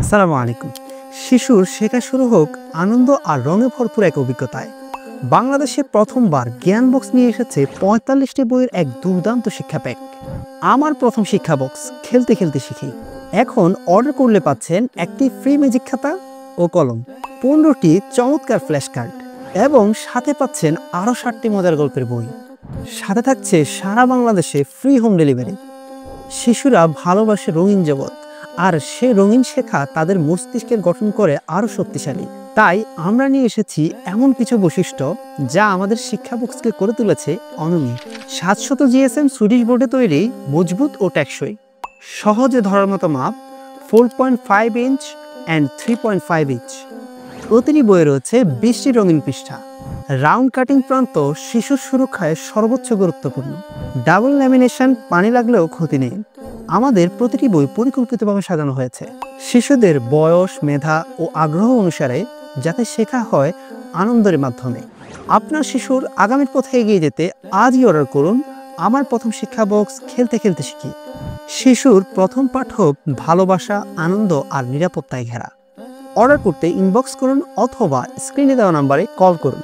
আসসালামু আলাইকুম। শিশুর শেখা শুরু হোক আনন্দ আর রঙে ভরপুর এক অভিজ্ঞতায়। বাংলাদেশে প্রথমবার জ্ঞান বক্স নিয়ে এসেছে ৪৫টি বইয়ের এক দুর্দান্ত শিক্ষা প্যাক। আমার প্রথম শিক্ষা বক্স খেলতে খেলতে শিখি। এখন অর্ডার করলে পাচ্ছেন একটি ফ্রি ম্যাজিক খাতা ও কলম, ১৫টি চমৎকার ফ্ল্যাশ কার্ড এবং সাথে পাচ্ছেন আরও ৬০টি মজার গল্পের বই। সাথে থাকছে সারা বাংলাদেশে ফ্রি হোম ডেলিভারি। শিশুরা ভালোবাসে রঙিন জগৎ, আর সে রঙিন শেখা তাদের মস্তিষ্কের গঠন করে আরও শক্তিশালী। তাই আমরা নিয়ে এসেছি এমন কিছু বৈশিষ্ট্য যা আমাদের শিক্ষা বক্সকে করে তুলেছে অনন্য। ৭০০ জিএসএম সুইডিশ বোর্ডে তৈরি, মজবুত ও টেকসই, সহজে ধরার মতো মাপ, 4.5 ইঞ্চ অ্যান্ড 3.5 ইঞ্চ। প্রতিটি বইয়ে রয়েছে ২০টি রঙিন পৃষ্ঠা। রাউন্ড কাটিং প্রান্ত শিশুর সুরক্ষায় সর্বোচ্চ গুরুত্বপূর্ণ। ডাবল ল্যামিনেশন, পানি লাগলেও ক্ষতি নেই। আমাদের প্রতিটি বই পরিকল্পিতভাবে সাজানো হয়েছে শিশুদের বয়স, মেধা ও আগ্রহ অনুসারে, যাতে শেখা হয় আনন্দের মাধ্যমে। আপনার শিশুর আগামীর পথে এগিয়ে যেতে আজই অর্ডার করুন আমার প্রথম শিক্ষা বক্স খেলতে খেলতে শিখি। শিশুর প্রথম পাঠ হোক ভালোবাসা, আনন্দ আর নিরাপত্তায় ঘেরা। অর্ডার করতে ইনবক্স করুন অথবা স্ক্রিনে দেওয়া নাম্বারে কল করুন।